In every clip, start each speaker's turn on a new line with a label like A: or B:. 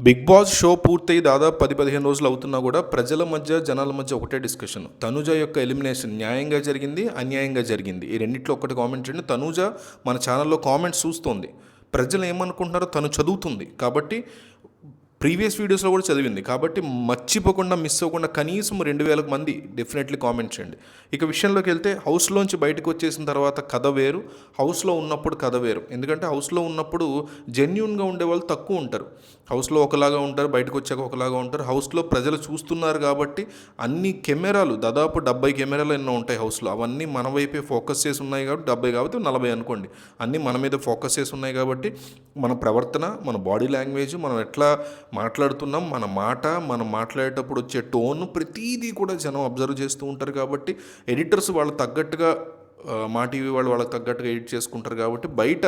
A: Big boss show పూర్తయి దాదాపు 10-15 రోజులు అవుతున్నా కూడా ప్రజల మధ్య జనాల మధ్య ఒకటే డిస్కషన్. తనూజ యొక్క ఎలిమినేషన్ న్యాయంగా జరిగింది, అన్యాయంగా జరిగింది. ఈ రెండిట్లో ఒకటి కామెంట్ చేయండి. తనూజ మన ఛానల్లో కామెంట్స్ చూస్తుంది. ప్రజలు ఏమనుకుంటున్నారో తను చదువుతుంది కాబట్టి ప్రీవియస్ వీడియోస్లో కూడా చదివింది కాబట్టి మర్చిపోకుండా మిస్ అవ్వకుండా కనీసం 2000 మంది డెఫినెట్లీ కామెంట్ చేయండి. ఇక విషయంలోకి వెళ్తే హౌస్లోంచి బయటకు వచ్చేసిన తర్వాత కథ వేరు, హౌస్లో ఉన్నప్పుడు కథ వేరు. ఎందుకంటే హౌస్లో ఉన్నప్పుడు జెన్యూన్గా ఉండేవాళ్ళు తక్కువ ఉంటారు. హౌస్లో ఒకలాగా ఉంటారు, బయటకు వచ్చాక ఒకలాగా ఉంటారు. హౌస్లో ప్రజలు చూస్తున్నారు కాబట్టి అన్ని కెమెరాలు దాదాపు 70 కెమెరాలు ఎన్నో ఉంటాయి హౌస్లో. అవన్నీ మన వైపే ఫోకస్ చేసి ఉన్నాయి కాబట్టి 70 కాబట్టి 40 అనుకోండి, అన్నీ మన మీద ఫోకస్ చేసి ఉన్నాయి కాబట్టి మన ప్రవర్తన, మన బాడీ లాంగ్వేజ్, మనం ఎట్లా మాట్లాడుతున్నాం, మనం మాట్లాడేటప్పుడు వచ్చే టోన్ ప్రతిదీ కూడా జనం అబ్జర్వ్ చేస్తూ ఉంటారు. కాబట్టి ఎడిటర్స్ వాళ్ళు తగ్గట్టుగా మా టీవీ వాళ్ళకి తగ్గట్టుగా ఎడిట్ చేసుకుంటారు. కాబట్టి బయట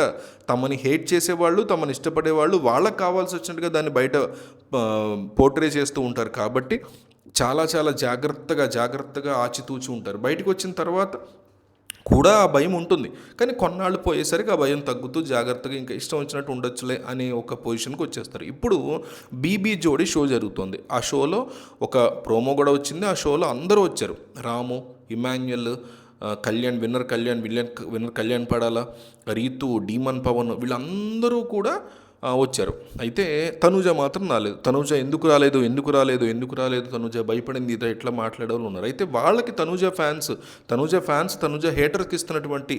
A: తమని హేట్ చేసేవాళ్ళు, తమని ఇష్టపడేవాళ్ళు వాళ్ళకి కావాల్సి వచ్చినట్టుగా దాన్ని బయట పోర్ట్రే చేస్తూ ఉంటారు. కాబట్టి చాలా చాలా జాగ్రత్తగా ఆచితూచి ఉంటారు. బయటకు వచ్చిన తర్వాత కూడా ఆ భయం ఉంటుంది, కానీ కొన్నాళ్ళు పోయేసరికి ఆ భయం తగ్గుతూ జాగ్రత్తగా ఇంకా ఇష్టం వచ్చినట్టు ఉండొచ్చులే అనే ఒక పొజిషన్కి వచ్చేస్తారు. ఇప్పుడు బీబీ జోడి షో జరుగుతుంది. ఆ షోలో ఒక ప్రోమో కూడా వచ్చింది. ఆ షోలో అందరూ వచ్చారు. రాము, ఇమాన్యుయల్, విన్నర్ కళ్యాణ్ పడాల, రీతు, డీమన్ పవన్, వీళ్ళందరూ కూడా వచ్చారు. అయితే తనూజ మాత్రం రాలేదు. తనూజ ఎందుకు రాలేదు తనూజ భయపడింది, ఇదో ఎట్లా మాట్లాడేవాళ్ళు ఉన్నారు. అయితే వాళ్ళకి తనూజ ఫ్యాన్స్ తనూజ హేటర్కి ఇస్తున్నటువంటి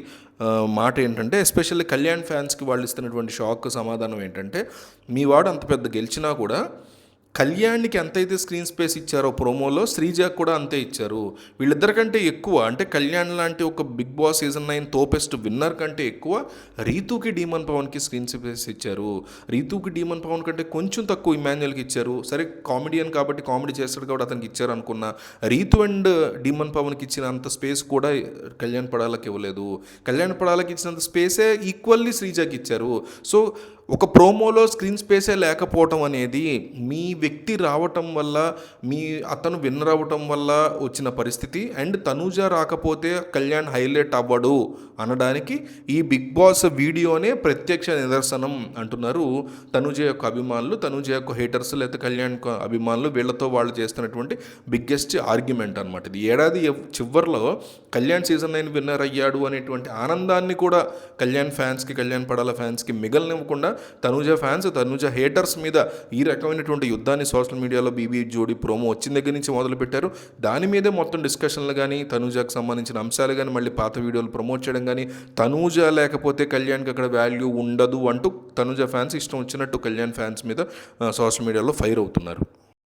A: మాట ఏంటంటే, ఎస్పెషల్లీ కళ్యాణ్ ఫ్యాన్స్కి వాళ్ళు ఇస్తున్నటువంటి షాక్ సమాధానం ఏంటంటే, మీ వాడు అంత పెద్ద గెలిచినా కూడా కళ్యాణ్కి ఎంతైతే స్క్రీన్ స్పేస్ ఇచ్చారో ప్రోమోలో, శ్రీజాకి కూడా అంతే ఇచ్చారు. వీళ్ళిద్దరికంటే ఎక్కువ, అంటే కళ్యాణ్ లాంటి ఒక బిగ్ బాస్ సీజన్ 9 తోపెస్ట్ విన్నర్ కంటే ఎక్కువ రీతుకి, డీమన్ పవన్కి స్క్రీన్ స్పేస్ ఇచ్చారు. రీతుకి, డీమన్ పవన్ కంటే కొంచెం తక్కువ ఇమాన్యుయల్కి ఇచ్చారు. సరే కామెడియన్ కాబట్టి కామెడీ చేస్తాడు కాబట్టి అతనికి ఇచ్చారు అనుకున్నా, రీతు అండ్ డీమన్ పవన్కి ఇచ్చినంత స్పేస్ కూడా కళ్యాణ్ పడాలకి ఇవ్వలేదు. కళ్యాణ్ పడాలకి ఇచ్చినంత స్పేసే ఈక్వల్లీ శ్రీజాకి ఇచ్చారు. సో ఒక ప్రోమోలో స్క్రీన్ స్పేసే లేకపోవటం అనేది మీ వ్యక్తి రావటం వల్ల, అతను విన్నర్ అవ్వటం వల్ల వచ్చిన పరిస్థితి. అండ్ తనూజ రాకపోతే కళ్యాణ్ హైలైట్ అవ్వడు అనడానికి ఈ బిగ్ బాస్ వీడియోనే ప్రత్యక్ష నిదర్శనం అంటున్నారు తనూజ యొక్క అభిమానులు, తనూజ యొక్క హేటర్స్, లేదా కళ్యాణ్ అభిమానులు. వీళ్ళతో వాళ్ళు చేస్తున్నటువంటి బిగ్గెస్ట్ ఆర్గ్యుమెంట్ అనమాట ఇది. ఏడాది చివరిలో కళ్యాణ్ సీజన్ 9 విన్నర్ అయ్యాడు అనేటువంటి ఆనందాన్ని కూడా కళ్యాణ్ పడాల ఫ్యాన్స్కి మిగలనివ్వకుండా తనూజ ఫ్యాన్స్, తనూజ హేటర్స్ మీద ఈ రకమైనటువంటి యుద్ధాన్ని సోషల్ మీడియాలో బీబీ జోడి ప్రోమో వచ్చిన దగ్గర నుంచి మొదలుపెట్టారు. దాని మీదే మొత్తం డిస్కషన్లు కానీ, తనూజకు సంబంధించిన అంశాలు కానీ, మళ్ళీ పాత వీడియోలు ప్రమోట్ చేయడం కానీ, తనూజ లేకపోతే కళ్యాణ్కి అక్కడ వాల్యూ ఉండదు అంటూ తనూజ ఫ్యాన్స్ ఇష్టం వచ్చినట్టు కళ్యాణ్ ఫ్యాన్స్ మీద సోషల్ మీడియాలో ఫైర్ అవుతున్నారు.